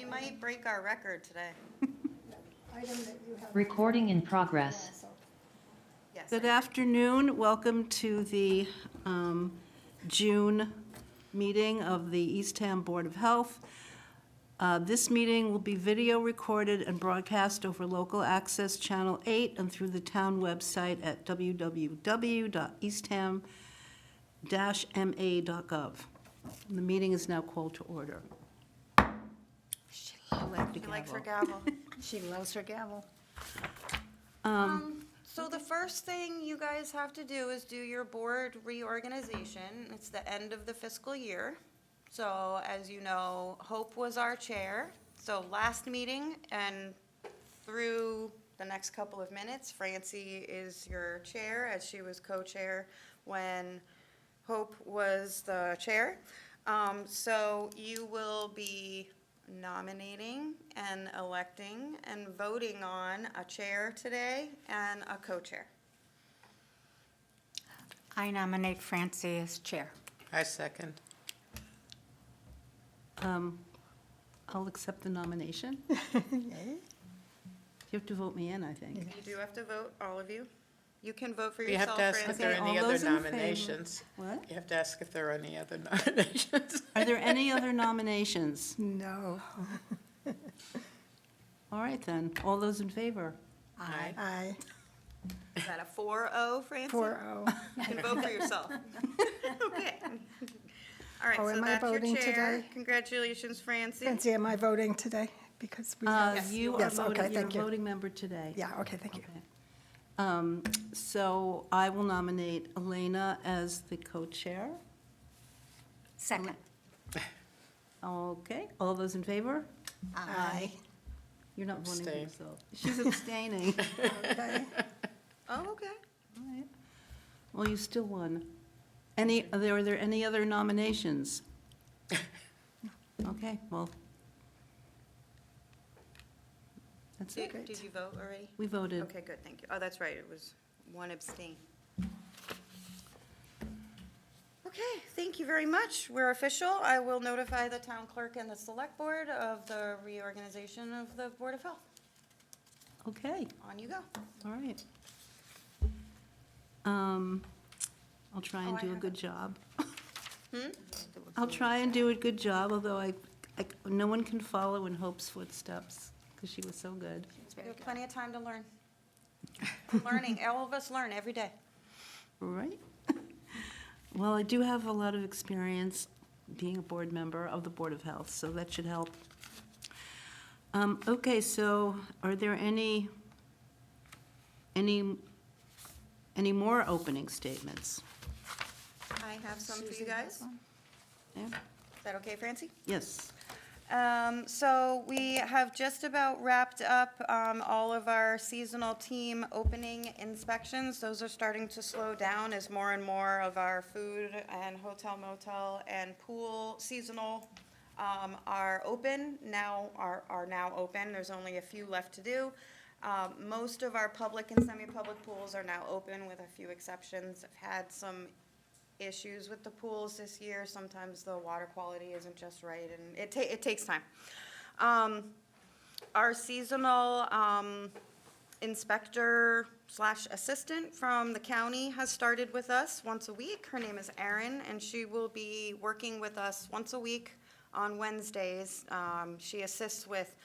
We might break our record today. Item that you have. Recording in progress. Yes. Good afternoon. Welcome to the June meeting of the Eastham Board of Health. This meeting will be video recorded and broadcast over local access Channel 8 and through the town website at www.eastham-ma.gov. The meeting is now called to order. She She likes her gavel. loves her gavel. So the first thing you guys have to do is do your board reorganization. It's the end of the fiscal year. So as you know, Hope was our chair. So last meeting and through the next couple of minutes, Francie is your chair, as she was co-chair when Hope was the chair. So you will be nominating and electing and voting on a chair today and a co-chair. I nominate Francie as chair. I second. I'll accept the nomination. You have to vote me in, I think. You do have to vote, all of you. You can vote for You have yourself, to ask if Francie. there are Okay, any all other those in favor? nominations. What? You have to ask if there are any other nominations. Are there any other nominations? No. All right, then. All those in favor? Aye. Aye. Is that a 4-0, Francie? 4-0. You can vote for yourself. Okay. All right, Oh, so am I that's your voting chair. today? Congratulations, Francie. Francie, am I voting today? Because we have. You are Yes, okay, voting, you're a thank you. voting member today. Yeah, okay, thank you. Okay. So I will nominate Elena as the co-chair. Second. Okay, all those in favor? Aye. You're not voting for Abstain. yourself. She's abstaining. Okay. Oh, okay. All right. Well, you still won. Are there any other nominations? Okay, well. That's it. Did you vote already? We voted. Okay, good, thank you. Oh, that's right, it was one abstain. Okay, thank you very much. We're official. I will notify the town clerk and the select board of the reorganization of the Board of Health. Okay, On you go. all right. I'll try and I do a have good job. I'll try and do a good job, although no one can follow in Hope's footsteps, because she was so good. You have plenty of time to learn. Learning, all of us learn every day. Right. Well, I do have a lot of experience being a board member of the Board of Health, so that should help. Okay, so are there any more opening statements? I have some for you guys. Yeah? Is that okay, Francie? Yes. So we have just about wrapped up all of our seasonal team opening inspections. Those are starting to slow down as more and more of our food and hotel, motel, and pool seasonal are open, are now open. There's only a few left to do. Most of our public and semi-public pools are now open with a few exceptions. I've had some issues with the pools this year. Sometimes the water quality isn't just right, and it takes time. Our seasonal inspector/assistant from the county has started with us once a week. Her name is Erin, and she will be working with us once a week on Wednesdays. She assists with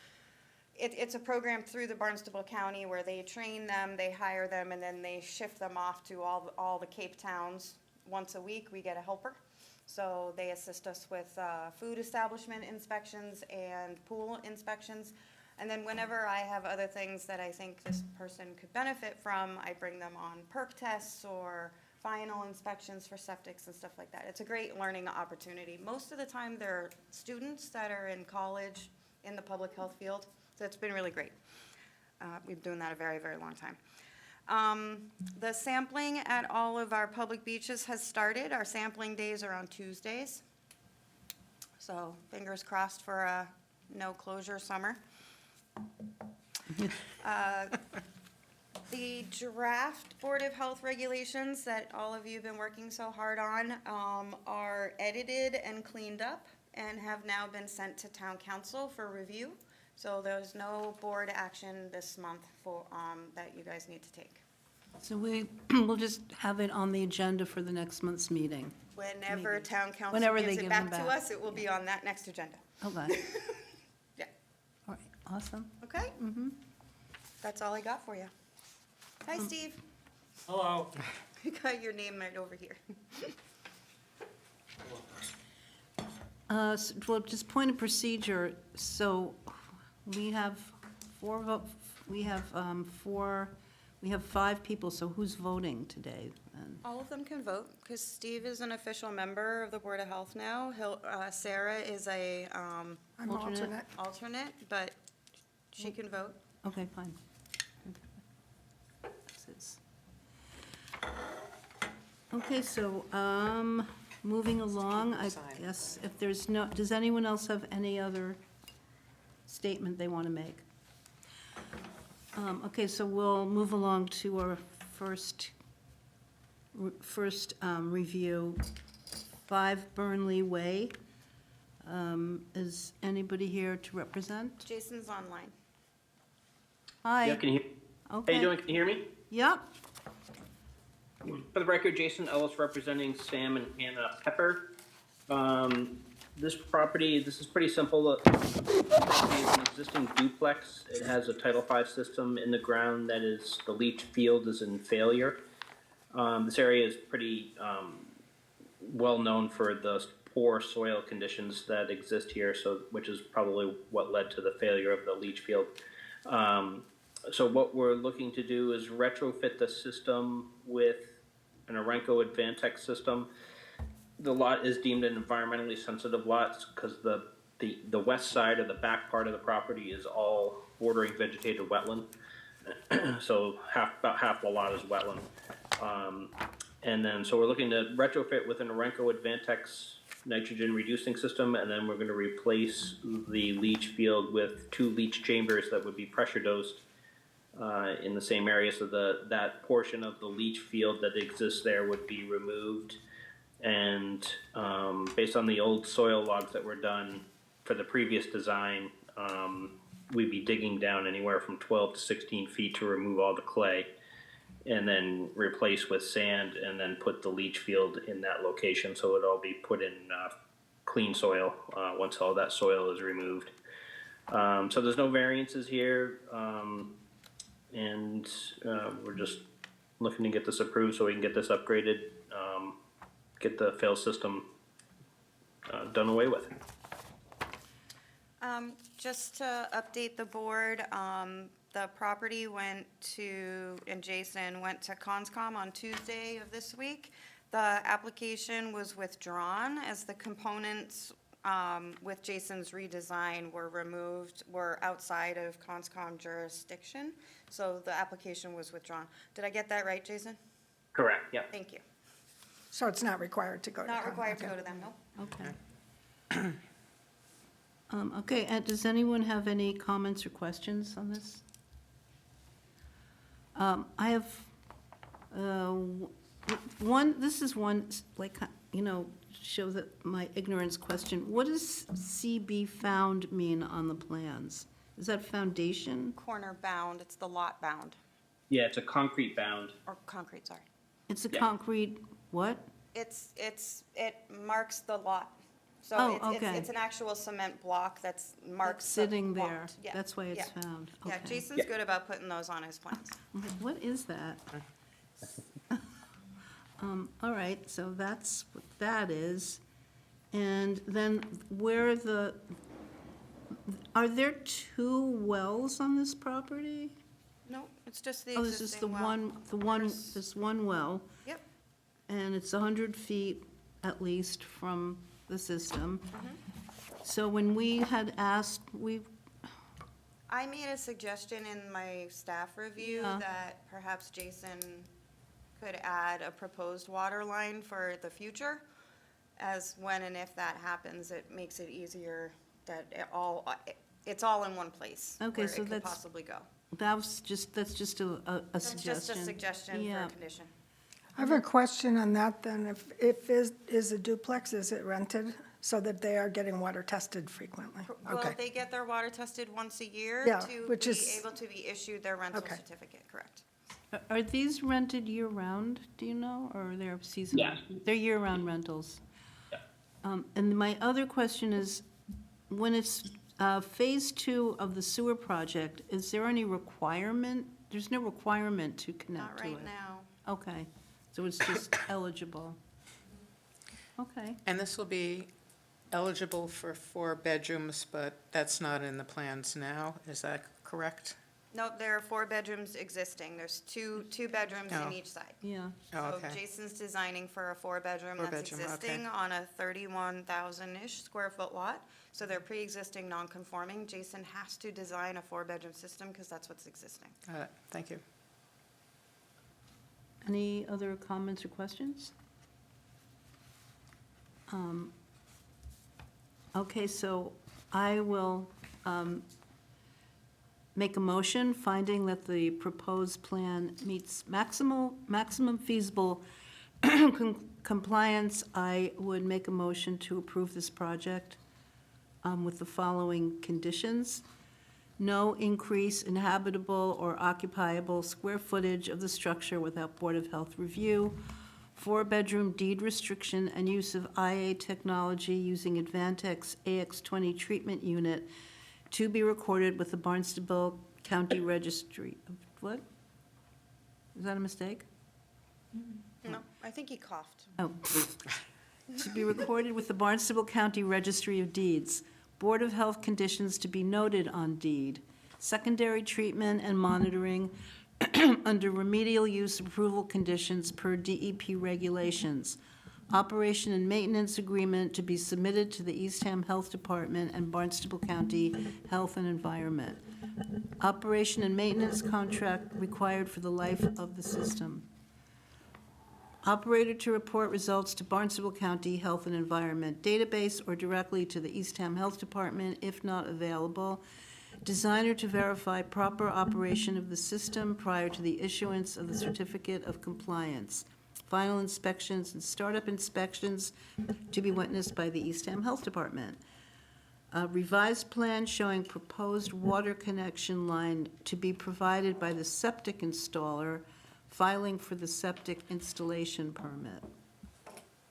it's a program through the Barnstable County where they train them, they hire them, and then they shift them off to all the Cape towns. Once a week, we get a helper. So they assist us with food establishment inspections and pool inspections. And then whenever I have other things that I think this person could benefit from, I bring them on perk tests or final inspections for septics and stuff like that. It's a great learning opportunity. Most of the time, they're students that are in college in the public health field. So it's been really great. We've been doing that a very, very long time. The sampling at all of our public beaches has started. Our sampling days are on Tuesdays. So fingers crossed for a no closure summer. The draft Board of Health regulations that all of you have been working so hard on are edited and cleaned up and have now been sent to town council for review. So there's no board action this month for, that you guys need to take. So we'll just have it on the agenda for the next month's meeting. Whenever Maybe. town council Whenever they gives it give back them to back. us, it will be on that next agenda. Okay, Yeah, all right, awesome. okay? That's all I got for you. Hi, Steve. Hello. You got your name right over here. Well, just point of procedure, so we have we have 5 people, so who's voting today? then? All of them can vote, because Steve is an official member of the Board of Health now. Sarah is a I'm Alternate. alternate. alternate, but she can vote. Okay, fine. This is- Okay, so, moving along, I Sign. guess, if there's no, does anyone else have any other statement they want to make? Okay, so we'll move along to our first review, 5 Burnley Way. Is anybody here to represent? Jason's online. Hi. Yeah, can you, how Okay. you doing? Can you hear me? Yep. For the record, Jason Ellis representing Sam and Hannah Pepper. This property, this is pretty simple. The property is an existing duplex. It has a Title V system in the ground that is, the leach field is in failure. This area is pretty well known for the poor soil conditions that exist here, so which is probably what led to the failure of the leach field. So what we're looking to do is retrofit the system with an Orenco Advantech system. The lot is deemed an environmentally sensitive lot because the west side or the back part of the property is all bordering vegetated wetland. So about half the lot is wetland. And then, so we're looking to retrofit with an Orenco Advantech nitrogen reducing system, and then we're going to replace the leach field with 2 leach chambers that would be pressure dosed in the same area. So that portion of the leach field that exists there would be removed. And based on the old soil logs that were done for the previous design, we'd be digging down anywhere from 12 to 16 feet to remove all the clay, and then replace with sand, and then put the leach field in that location. So it'd all be put in clean soil once all that soil is removed. So there's no variances here, and we're just looking to get this approved so we can get this upgraded, get the fail system done away with. Just to update the board, the property went to, and Jason went to Conscom on Tuesday of this week. The application was withdrawn as the components with Jason's redesign were outside of Conscom jurisdiction. So the application was withdrawn. Did I get that right, Jason? Correct, yep. Thank you. So it's not required to go to. Not Con- required to okay. go to them, no? Okay. Okay, and does anyone have any comments or questions on this? I have this is one, like, show that my ignorance question. What does CB found mean on the plans? Is that foundation? Corner bound, it's the lot bound, Yeah, it's a concrete bound. or concrete, sorry. It's a Yeah. concrete, what? It marks the lot. So Oh, it's okay. an actual cement block that's marked. Sitting the lot. there. Yeah, That's why it's yeah. found. Yeah, Okay. Jason's Yeah. good about putting those on his plans. I'm like, what is that? All right, so that's what that is. And then are there 2 wells on this property? No, it's just the Oh, this is the existing well. one, There's- this one well, Yep, and it's 100 feet at least from the system. So when we had asked, I made a suggestion in my staff review Yeah. that perhaps Jason could add a proposed water line for the future, as when and if that happens, it makes it easier that it's all in one place. Okay, where so it could that's- possibly go. that's just a suggestion. That's just a suggestion for Yeah. a condition. I have a question on that then. If is a duplex, is it rented so that they are getting water tested frequently? Well, Okay. they get their water tested once a year Yeah, to which be is- able to be issued their rental Okay. certificate, correct? Are these rented year-round, do you know, or they're seasonal? Yeah. They're year-round rentals. Yeah. And my other question is, when it's Phase 2 of the sewer project, is there any requirement? There's no requirement to connect Not to it? right now. Okay, so it's just eligible. Okay, And this will be eligible for 4 bedrooms, but that's not in the plans now, is that correct? Nope, there are 4 bedrooms existing. There's two bedrooms Oh. in each side. yeah. Oh, So okay. Jason's designing for a 4-bedroom that's 4-bedroom, okay. existing on a 31,000-ish square foot lot. So they're pre-existing, non-conforming. Jason has to design a 4-bedroom system because that's what's existing. Thank you. Any other comments or questions? Okay, so I will make a motion, finding that the proposed plan meets maximum feasible compliance. I would make a motion to approve this project with the following conditions. No increase in habitable or occupiable square footage of the structure without Board of Health review. 4-bedroom deed restriction and use of IA technology using Advantex AX20 treatment unit to be recorded with the Barnstable County Registry. What? Is that a mistake? No, I think he coughed. Oh. To be recorded with the Barnstable County Registry of Deeds. Board of Health conditions to be noted on deed. Secondary treatment and monitoring under remedial use approval conditions per DEP regulations. Operation and maintenance agreement to be submitted to the Eastham Health Department and Barnstable County Health and Environment. Operation and maintenance contract required for the life of the system. Operator to report results to Barnstable County Health and Environment database or directly to the Eastham Health Department if not available. Designer to verify proper operation of the system prior to the issuance of the certificate of compliance. Final inspections and startup inspections to be witnessed by the Eastham Health Department. A revised plan showing proposed water connection line to be provided by the septic installer, filing for the septic installation permit.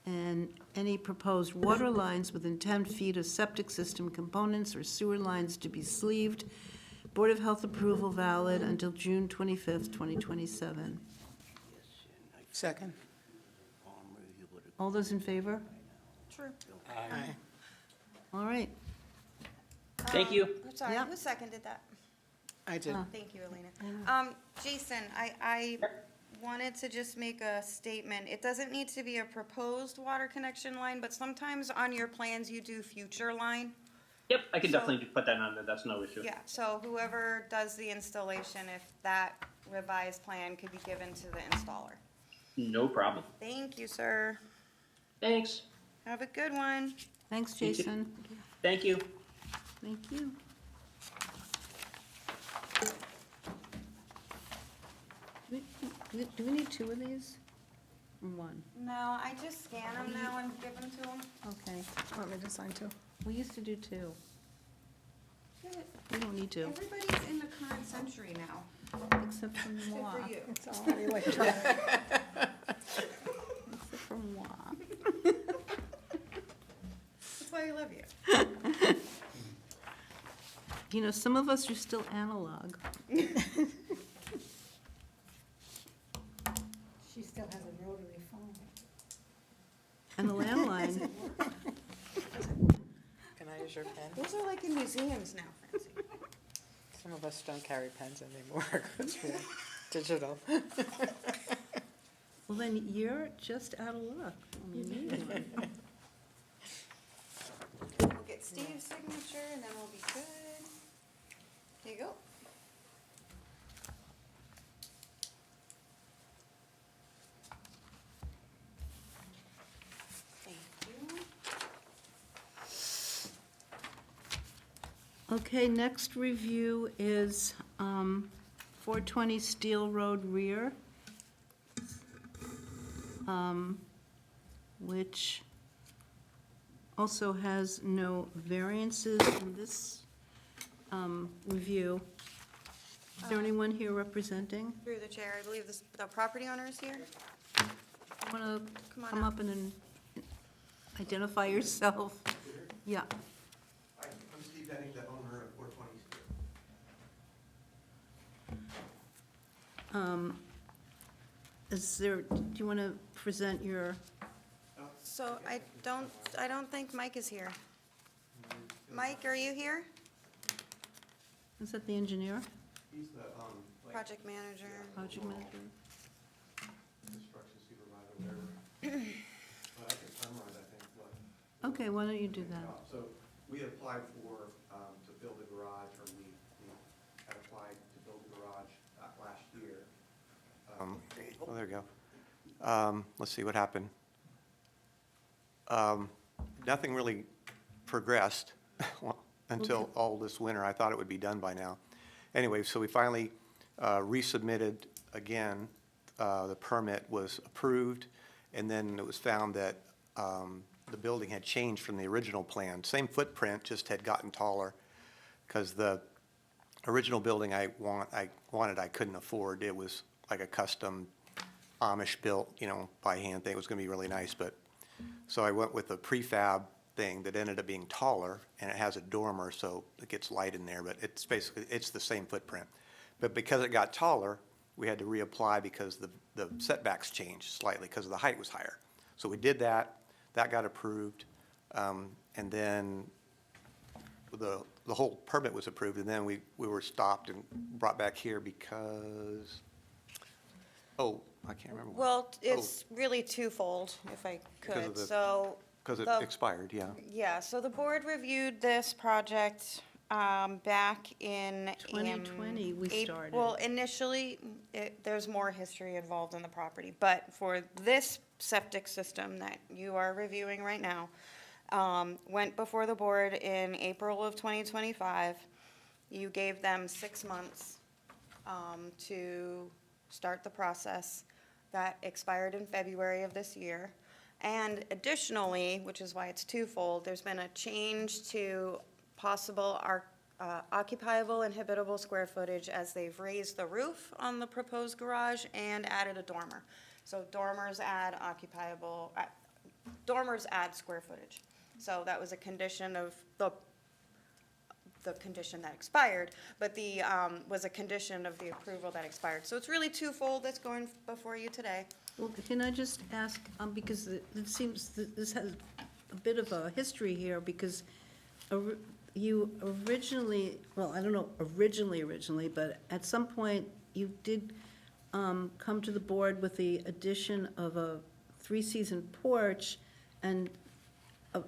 And any proposed water lines within 10 feet of septic system components or sewer lines to be sleeved. Board of Health approval valid until June 25th, 2027. Second? All those in favor? True. Aye. All right. Thank you. I'm sorry, Yeah. who seconded that? I did. Thank you, Elena. Jason, I wanted to just make a statement. It doesn't need to be a proposed water connection line, but sometimes on your plans you do future line. Yep, I can So- definitely put that on there, that's no issue. Yeah, so whoever does the installation, if that revised plan could be given to the installer. No problem. Thank you, sir. Thanks. Have a good one. Thanks, You too. Jason. Thank you. Thank you. Do we need 2 of these? Or 1? No, I just scan them now and give them to them. Okay. Want me to sign too? We used to do 2. We don't need to, Everybody's in the current century now, except for except moi. for you. It's all electronic. Except for moi. That's why I love you. You know, some of us are still analog. She still has a rotary phone. And the landline, Can I use your pen? Those are like in museums now, Francie. Some of us don't carry pens anymore because we're digital. well, then you're just out of luck. I mean, you need one. We'll get Steve's signature and then we'll be good. Here you go. Thank you. Okay, next review is 420 Steel Road rear, which also has no variances in this review. Is there anyone here representing? Through the chair, I believe the property owner is here. Want to Come on come up. up and identify yourself? Yeah. Hi, I'm Steve Henning, the owner of 420 Steel. Is there, do you want to present your, So I don't think Mike is here. Mike, are you here? is that the engineer, He's the Project manager. project manager? construction supervisor, whatever. But I can summarize, I think, what. Okay, why don't you do that? So we had applied for, to build a garage, or we had applied to build a garage last year. Oh, there we go. Let's see what happened. Nothing really progressed until all this winter. I thought it would be done by now. Anyway, so we finally resubmitted again. The permit was approved, and then it was found that the building had changed from the original plan. Same footprint, just had gotten taller, because the original building I wanted, I couldn't afford. It was like a custom Amish built, by hand thing. It was going to be really nice, but, so I went with a prefab thing that ended up being taller, and it has a dormer, so it gets light in there, but it's basically, it's the same footprint. But because it got taller, we had to reapply because the setbacks changed slightly because the height was higher. So we did that got approved, and then the whole permit was approved, and then we were stopped and brought back here because, I can't remember. why. Well, it's really twofold, if I Because of could. the- So, Because it the- expired, yeah. yeah, so the board reviewed this project back in. 2020 we started. Well, initially, there's more history involved in the property, but for this septic system that you are reviewing right now, went before the board in April of 2025. You gave them 6 months to start the process. That expired in February of this year. And additionally, which is why it's twofold, there's been a change to possible occupiable and habitable square footage as they've raised the roof on the proposed garage and added a dormer. So dormers add square footage. So that was a condition of the condition that expired, but was a condition of the approval that expired. So it's really twofold that's going before you today. Well, can I just ask, because it seems that this has a bit of a history here, because you originally, well, I don't know originally, but at some point, you did come to the board with the addition of a 3-season porch, and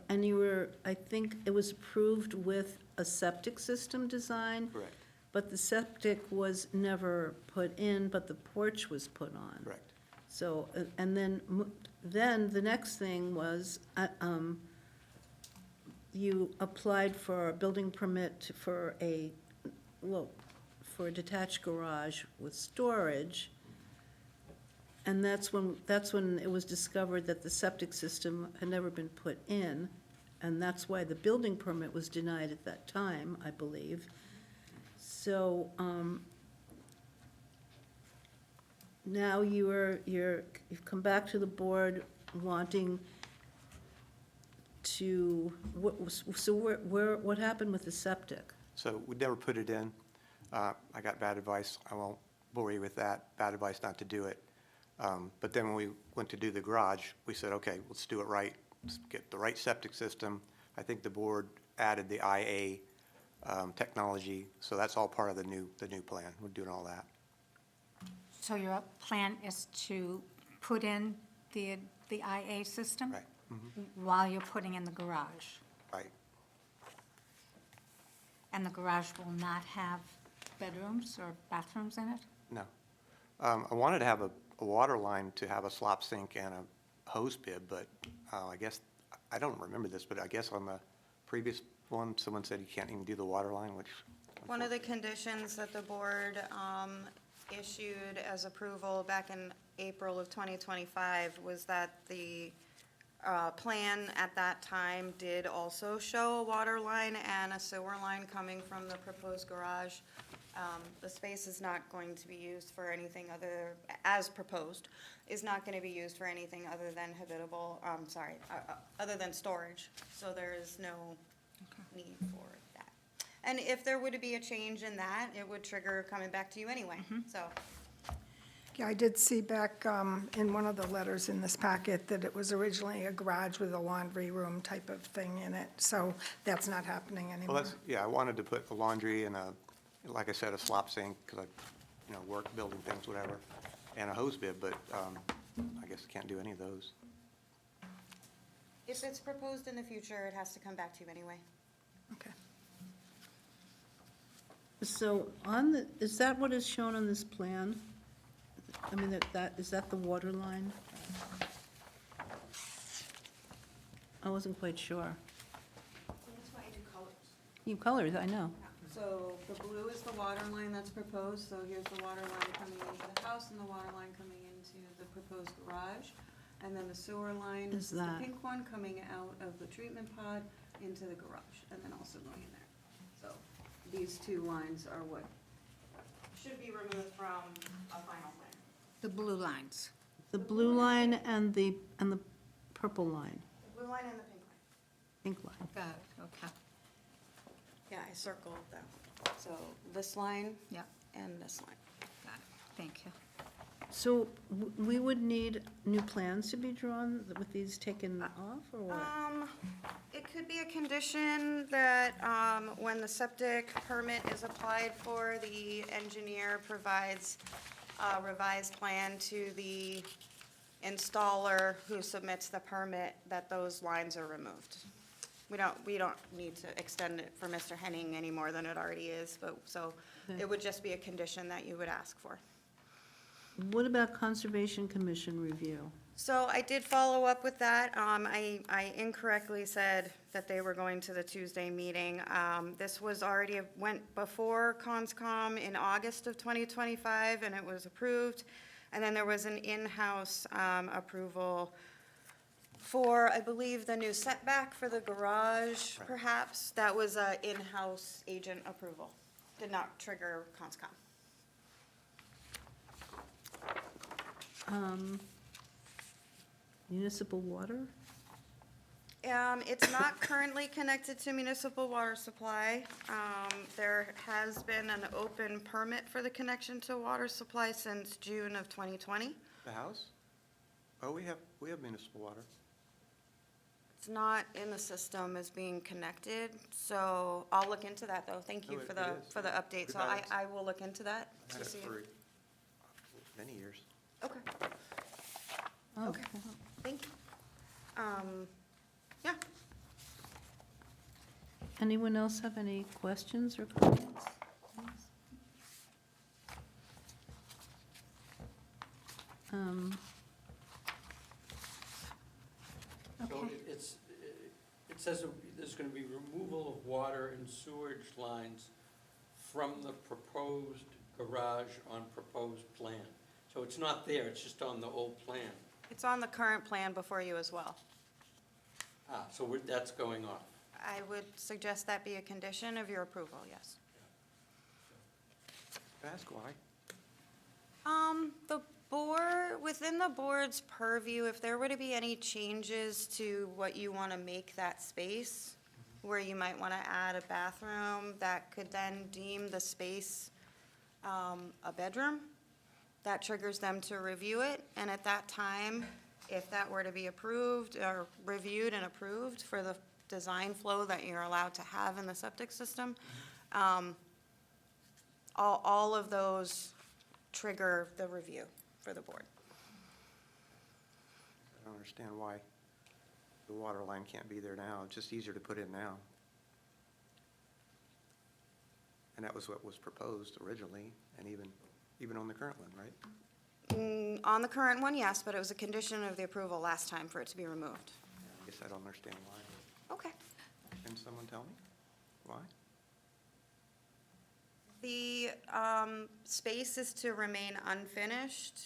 you were, I think it was approved with a septic system design. Correct. But the septic was never put in, but the porch was put on. Correct. So, and then the next thing was, you applied for a building permit for a detached garage with storage. And that's when it was discovered that the septic system had never been put in, and that's why the building permit was denied at that time, I believe. So, now you've come back to the board wanting to, what happened with the septic? So we never put it in. I got bad advice. I won't bore you with that. Bad advice not to do it. But then when we went to do the garage, we said, okay, let's do it right. Let's get the right septic system. I think the board added the IA technology, so that's all part of the new plan. We're doing all that. So your plan is to put in the IA system? Right. While you're putting in the garage? Right. And the garage will not have bedrooms or bathrooms in it? No. I wanted to have a water line to have a slop sink and a hose bib, but I guess, I don't remember this, but I guess on the previous one, someone said you can't even do the water line, which. One of the conditions that the board issued as approval back in April of 2025 was that the plan at that time did also show a water line and a sewer line coming from the proposed garage. The space is not going to be used for anything other, as proposed, is not going to be used for anything other than habitable, other than storage. So there is no need for that. And if there were to be a change in that, it would trigger coming back to you anyway, so. Yeah, I did see back in one of the letters in this packet that it was originally a garage with a laundry room type of thing in it, so that's not happening anymore. Well, that's, yeah, I wanted to put a laundry and a, like I said, a slop sink, because I, work building things, whatever, and a hose bib, but I guess I can't do any of those. If it's proposed in the future, it has to come back to you anyway. Okay. So is that what is shown on this plan? I mean, is that the water line? I wasn't quite sure. That's why I do colors. You colors, I know. So the blue is the water line that's proposed, so here's the water line coming into the house and the water line coming into the proposed garage. And then the sewer line Is is the that- pink one coming out of the treatment pod into the garage, and then also going in there. So these two lines are what should be removed from a final plan. The blue lines. The blue line and the purple line, The blue line and the pink line. pink line. Got it, okay. Yeah, I circled them. So this line Yeah, and this line. got it. Thank you. So we would need new plans to be drawn with these taken off, or what? It could be a condition that, when the septic permit is applied for, the engineer provides a revised plan to the installer who submits the permit, that those lines are removed. We don't need to extend it for Mr. Henning any more than it already is, but, so Okay. it would just be a condition that you would ask for. What about Conservation Commission review? So I did follow up with that. I incorrectly said that they were going to the Tuesday meeting. This was already, went before CONSCOM in August of 2025, and it was approved. And then there was an in-house approval for, I believe, the new setback for the garage, perhaps. That was a in-house agent approval. Did not trigger CONSCOM. Municipal water? It's not currently connected to municipal water supply. There has been an open permit for the connection to water supply since June of 2020. The house? Oh, we have municipal water. It's not in the system as being connected, so I'll look into that, though. Thank you Oh, for it the, is. for the update. We've So had it. I will look into that Had to it see. for many years. Okay, Oh, Okay. thank you. Yeah. Anyone else have any questions or comments? So it says that there's going to be removal of water and sewage lines from the proposed garage on proposed plan. So it's not there, it's just on the old plan. It's on the current plan before you as well. So that's going off. I would suggest that be a condition of your approval, yes. Ask why. The board, within the board's purview, if there were to be any changes to what you want to make that space, where you might want to add a bathroom that could then deem the space a bedroom, that triggers them to review it, and at that time, if that were to be approved or reviewed and approved for the design flow that you're allowed to have in the septic system, all of those trigger the review for the board. I don't understand why the water line can't be there now. It's just easier to put in now. And that was what was proposed originally, and even on the current one, right? On the current one, yes, but it was a condition of the approval last time for it to be removed. I guess I don't understand why. Okay. Can someone tell me why? The space is to remain unfinished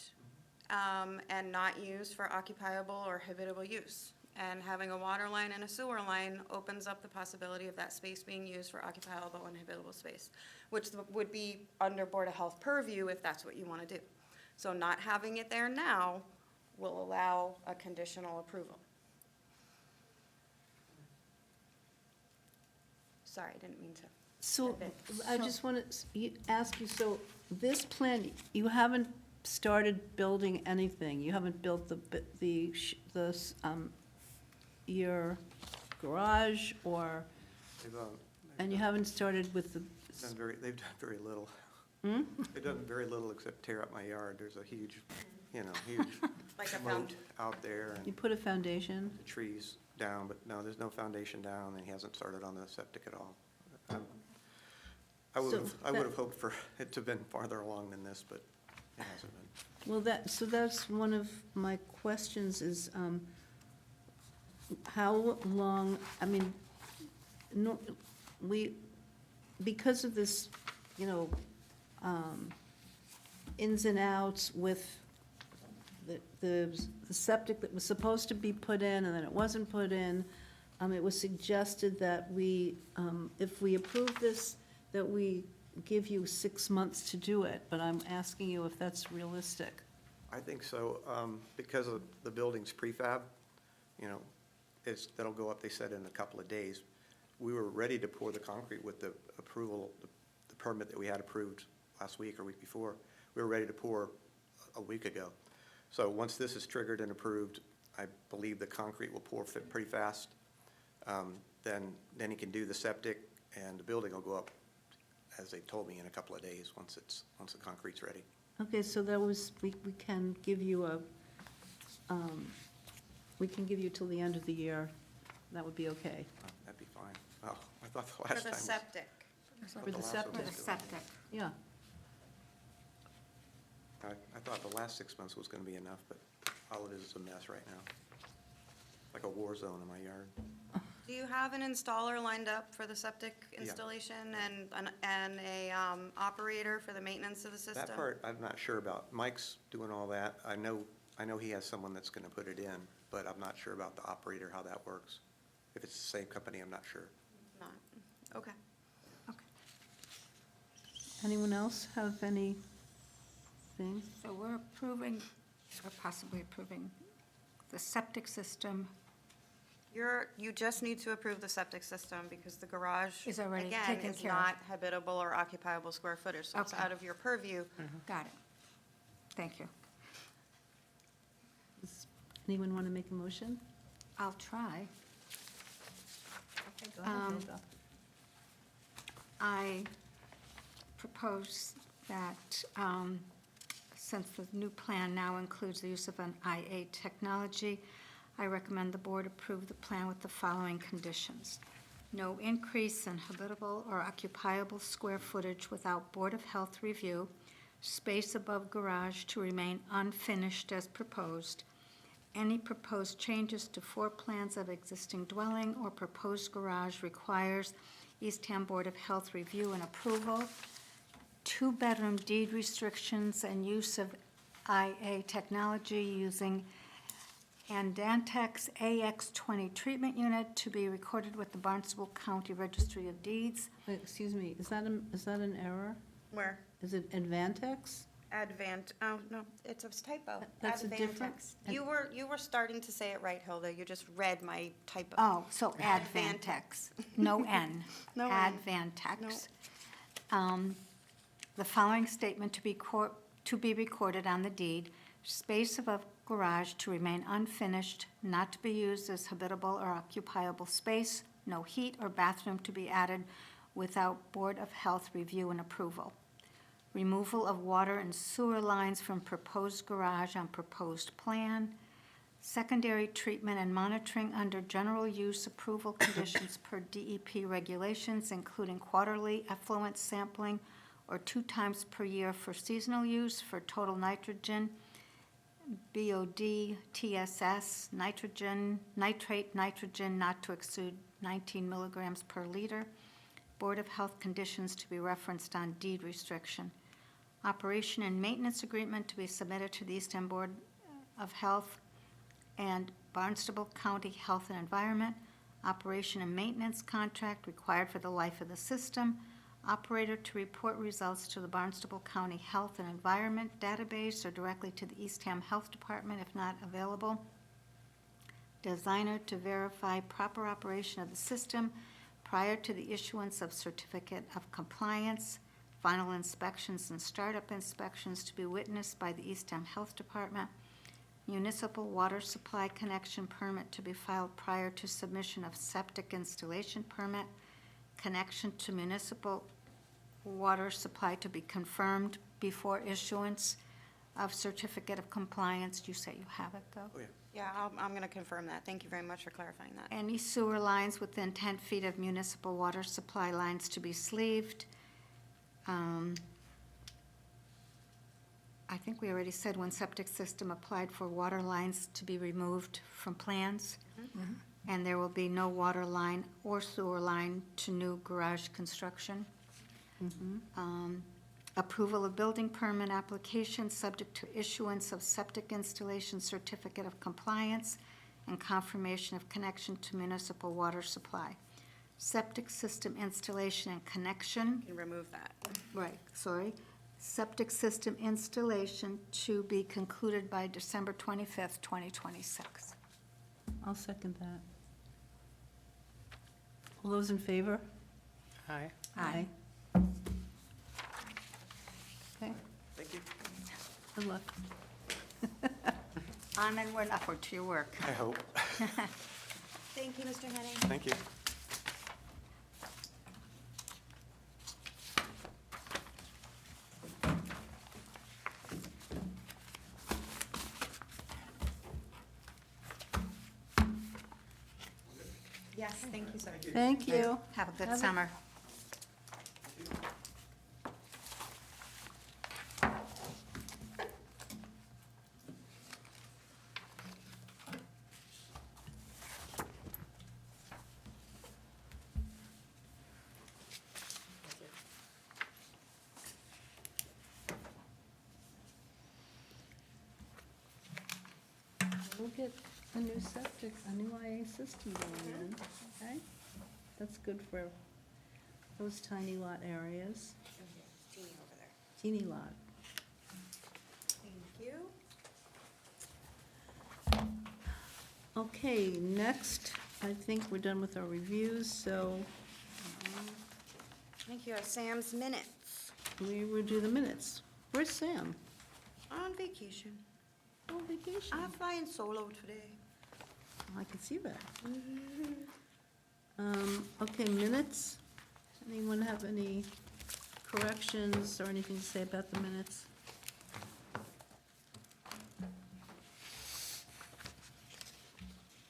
and not used for occupiable or habitable use. And having a water line and a sewer line opens up the possibility of that space being used for occupiable and habitable space, which would be under Board of Health purview if that's what you want to do. So not having it there now will allow a conditional approval. Sorry, I didn't mean to. So I just want to ask you, so this plan, you haven't started building anything? You haven't built your garage or, They've, and you haven't started with the, they've done very little. They've done very little except tear up my yard. There's a huge, huge Like a moat out there you and put a foundation? the trees down, but no, there's no foundation down, and he hasn't started on the septic at all. I would have hoped for it to have been farther along than this, but it hasn't been. Well, so that's one of my questions is, how long, I mean, no, because of this, ins and outs with the septic that was supposed to be put in and then it wasn't put in, it was suggested that we, if we approve this, that we give you 6 months to do it, but I'm asking you if that's realistic. I think so, because of the building's prefab, that'll go up, they said, in a couple of days. We were ready to pour the concrete with the approval, the permit that we had approved last week or week before. We were ready to pour a week ago. So once this is triggered and approved, I believe the concrete will pour pretty fast. Then he can do the septic, and the building will go up, as they told me, in a couple of days, once the concrete's ready. Okay, so that was, we can give you we can give you till the end of the year. That would be okay. Oh, that'd be fine. Oh, I thought the last For time the septic. For the septic. For the septic. Yeah. I thought the last 6 months was gonna be enough, but all it is a mess right now. Like a war zone in my yard. Do you have an installer lined up for the septic installation and a operator for the maintenance of the system? That part, I'm not sure about. Mike's doing all that. I know he has someone that's gonna put it in, but I'm not sure about the operator, how that works. If it's the same company, I'm not sure. Not, okay. Anyone else have anything? So we're approving, or possibly approving, the septic system. You just need to approve the septic system because the garage, Is already again, taken is care of. not habitable or occupiable square footage, so it's Okay. out of your purview. Got it. Thank you. Does anyone want to make a motion? I'll try. Okay, go ahead, Hilda. I propose that, since the new plan now includes the use of an IA technology, I recommend the board approve the plan with the following conditions. No increase in habitable or occupiable square footage without Board of Health review, space above garage to remain unfinished as proposed. Any proposed changes to floor plans of existing dwelling or proposed garage requires Eastham Board of Health review and approval. 2-bedroom deed restrictions and use of IA technology using Andantex AX20 treatment unit to be recorded with the Barnstable County Registry of Deeds. Wait, excuse me, is that an error? Where? Is it Advantex? Oh, no, it's a typo. That's a different- Advantex. You were starting to say it right, Hilda, you just read my typo. Oh, so Advantex, no N. No N. Advantex. The following statement to be recorded on the deed: space above garage to remain unfinished, not to be used as habitable or occupiable space, no heat or bathroom to be added without Board of Health review and approval. Removal of water and sewer lines from proposed garage on proposed plan. Secondary treatment and monitoring under general use approval conditions per DEP regulations, including quarterly effluent sampling or 2 times per year for seasonal use for total nitrogen, BOD, TSS, nitrate nitrogen not to exceed 19 milligrams per liter. Board of Health conditions to be referenced on deed restriction. Operation and maintenance agreement to be submitted to the Eastham Board of Health, and Barnstable County Health and Environment, operation and maintenance contract required for the life of the system, operator to report results to the Barnstable County Health and Environment database or directly to the Eastham Health Department if not available, designer to verify proper operation of the system prior to the issuance of certificate of compliance, final inspections and startup inspections to be witnessed by the Eastham Health Department, municipal water supply connection permit to be filed prior to submission of septic installation permit, connection to municipal water supply to be confirmed before issuance of certificate of compliance. You say you have it, though? Oh, yeah. Yeah, I'm going to confirm that. Thank you very much for clarifying that. Any sewer lines within 10 feet of municipal water supply lines to be sleeved. I think we already said when septic system applied for water lines to be removed from plans. And there will be no water line or sewer line to new garage construction. Approval of building permit application subject to issuance of septic installation certificate of compliance and confirmation of connection to municipal water supply. Septic system installation and connection, You can remove that. right, sorry. Septic system installation to be concluded by December 25th, 2026. I'll second that. All those in favor? Aye. Aye. Okay, Thank you. good luck. Onward and upward to your work. I hope. Thank you, Mr. Henning. Thank you. Yes, thank you, sir. Thank you. Have a good Have a- summer. We'll get a new septic, a new IA system going in, okay? That's good for those tiny lot areas. Jeannie over there. Teeny lot. Thank you. Okay, next, I think we're done with our reviews, so Thank you. Sam's minutes. we will do the minutes. Where's Sam? On vacation. On vacation. I'm flying solo today. I can see that. Okay, minutes. Anyone have any corrections or anything to say about the minutes?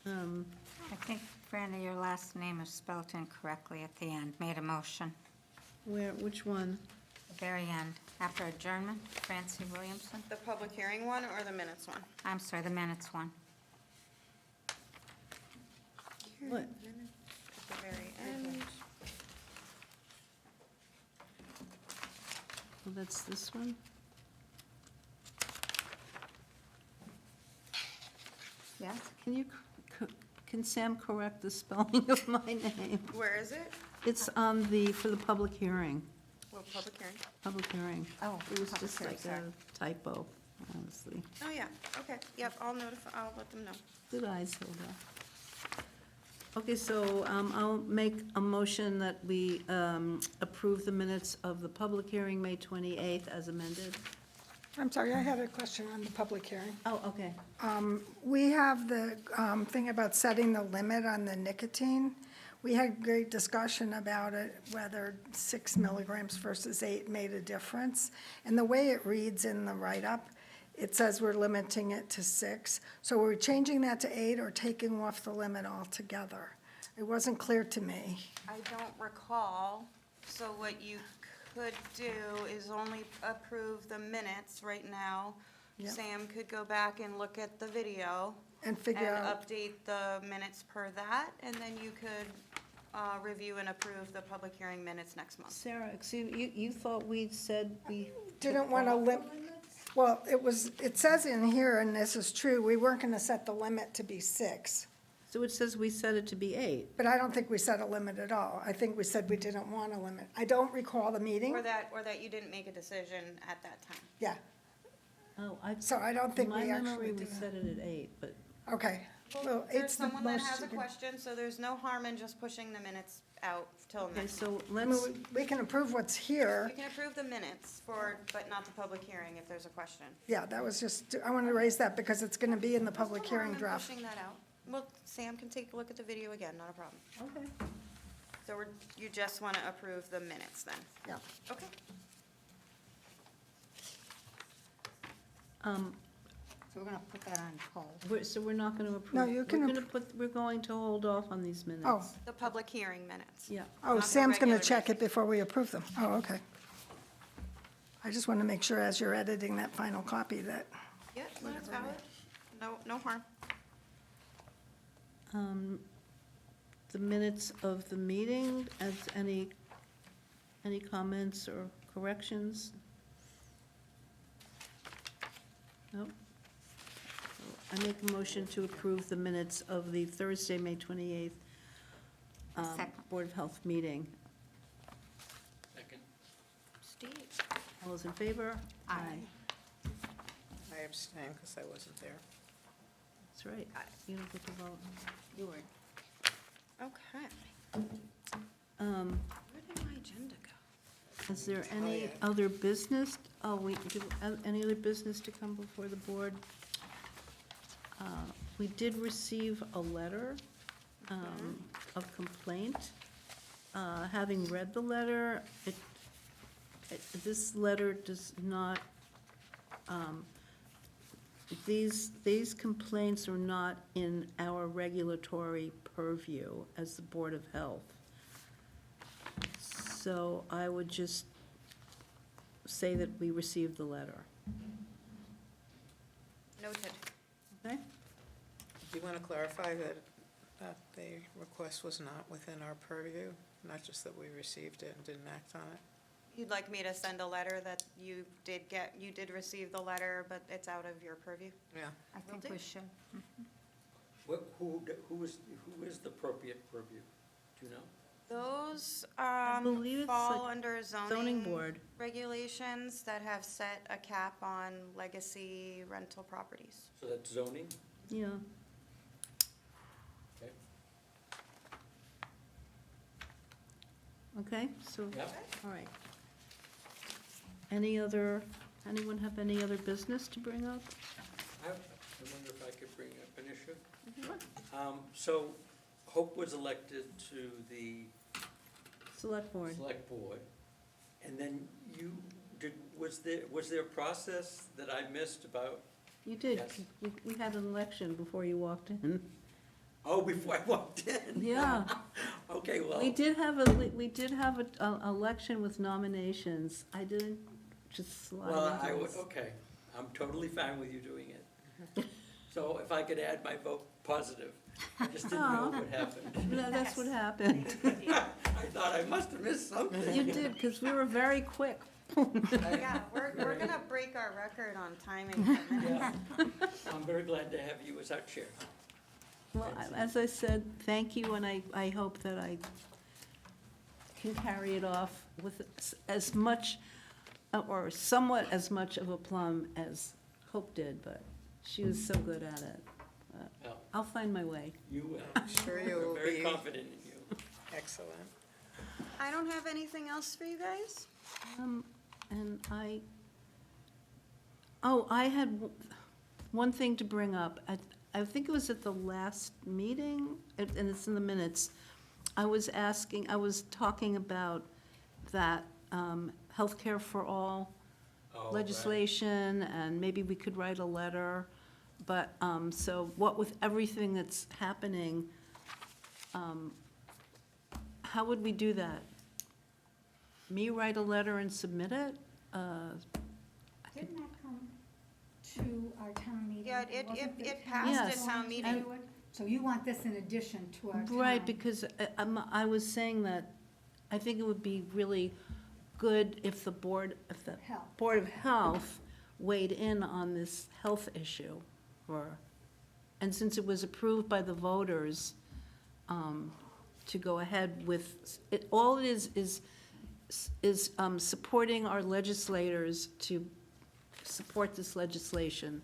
I think, Brenda, your last name is spelled incorrectly at the end. Made a motion. Which one? The very end, after adjournment, Francie Williamson. The public hearing one or the minutes one? I'm sorry, the minutes one. What? At the very end. Well, that's this one? Yes? Can Sam correct the spelling of my name? Where is it? It's for the public hearing, Well, public hearing. Oh, It was public just hearing, like sorry. a typo, honestly. Oh, yeah, okay. Yep, I'll let them know. Good eyes, Hilda. Okay, so I'll make a motion that we approve the minutes of the public hearing, May 28th, as amended. I'm sorry, I had a question on the public hearing. Oh, okay. We have the thing about setting the limit on the nicotine. We had great discussion about it, whether 6 milligrams versus 8 made a difference. And the way it reads in the write-up, it says we're limiting it to 6. So we're changing that to 8 or taking off the limit altogether? It wasn't clear to me. I don't recall, so what you could do is only approve the minutes right now. Yep. Sam could go back and look at the video And figure and out, update the minutes per that, and then you could review and approve the public hearing minutes next month. Sarah, excuse me, you thought we said we. didn't took want to off the limit, limits? Well, it says in here, and this is true, we weren't gonna set the limit to be 6, So it says we set it to be 8. but I don't think we set a limit at all. I think we said we didn't want a limit. I don't recall the meeting, Or that you didn't make a decision at that time. yeah, Oh, so I don't think we my actually memory, we did set it at 8, but, that. Okay, well, There's it's the someone that most has a you can. question, so there's no harm in just pushing the minutes out till okay, next. so I mean, let's, we can approve what's here. We can approve the minutes but not the public hearing if there's a question. Yeah, that was just, I wanted to raise that because it's gonna be in the public There's no harm hearing in draft. Pushing that out. Well, Sam can take a look at the video again, not a problem. okay. So you just want to approve the minutes then? Yeah. Okay. So we're gonna put that on hold. So we're not going to approve? No, you can We're going to hold off on these minutes. Oh. The public hearing minutes. Yeah. Oh, Not the Sam's gonna regular check it before we approve them. Oh, okay. I just want to make sure as you're editing that final copy that, Yeah, that's valid. No harm. The minutes of the meeting, as any comments or corrections? Nope. So I make a motion to approve the minutes of the Thursday, May 28th Second. Board of Health meeting. Second. Steve? All those in favor? Aye. I abstain because I wasn't there. That's right. You don't get to vote. You were. Okay. Um, Where did my agenda go? Is there any other business? Any other business to come before the board? We did receive a letter of complaint. Having read the letter, this letter does not, these complaints are not in our regulatory purview as the Board of Health. So I would just say that we received the letter, Noted. okay? Do you want to clarify that the request was not within our purview? Not just that we received it and didn't act on it? You'd like me to send a letter that you did receive the letter, but it's out of your purview? Yeah. I think do. we should. Who is the appropriate purview? Do you know? Those believe it's fall like under zoning board. regulations that have set a cap on legacy rental properties. So that's zoning? Yeah. Okay. Okay, so, Yep. all right. Anyone have any other business to bring up? I wonder if I could bring up an issue? So Hope was elected to the Select board. select board, and then was there a process that I missed about, You did. Yes. We had an election before you walked in. before I walked in? Yeah. Okay, well. We did have an election with nominations. I didn't just slide Well, into this. okay, I'm totally fine with you doing it. So if I could add my vote positive, I just didn't know what happened. That's what happened. I thought I must have missed something. You did, because we were very quick. Yeah, we're gonna break our record on timing for minutes. Yeah. I'm very glad to have you as our chair. Well, as I said, thank you, and I hope that I can carry it off with as much, or somewhat as much of a plum as Hope did, but she was so good at it. Well, I'll find my way. you will. I'm sure you will We're very be confident in you. excellent. I don't have anything else for you guys. And I had one thing to bring up. I think it was at the last meeting, and it's in the minutes. I was talking about that healthcare for all Oh, right. legislation, and maybe we could write a letter. But, so what with everything that's happening, how would we do that? Me write a letter and submit it? Didn't that come to our town meeting? Yeah, Wasn't the it town passed at going town to meeting. do it? So you want this in addition to our town? Right, because I was saying that I think it would be really good if the Health. Board of Health weighed in on this health issue, and since it was approved by the voters to go ahead with, all it is supporting our legislators to support this legislation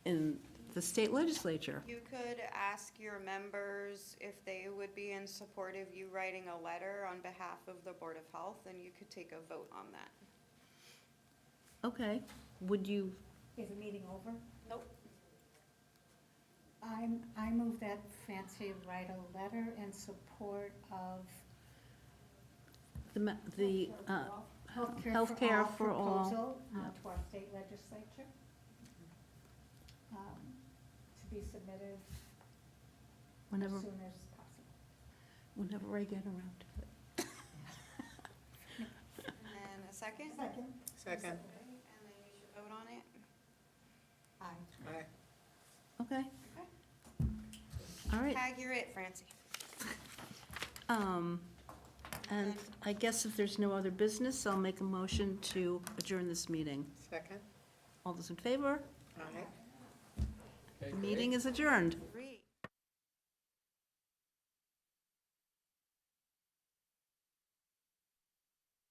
in the state legislature. You could ask your members if they would be in support of you writing a letter on behalf of the Board of Health, and you could take a vote on that. Okay, would you, Is the meeting over? Nope. I move that Fancy write a letter in support of the healthcare for all proposal Yeah. to our state legislature, to be submitted as whenever, soon as possible. whenever I get around to it. And a second? Second. Second. And then you should vote on it. Aye. Aye. Okay. All right. Tag, you're it, Francie. And I guess if there's no other business, I'll make a motion to adjourn this meeting. Second? All those in favor? Aye. Okay, great. Meeting is adjourned.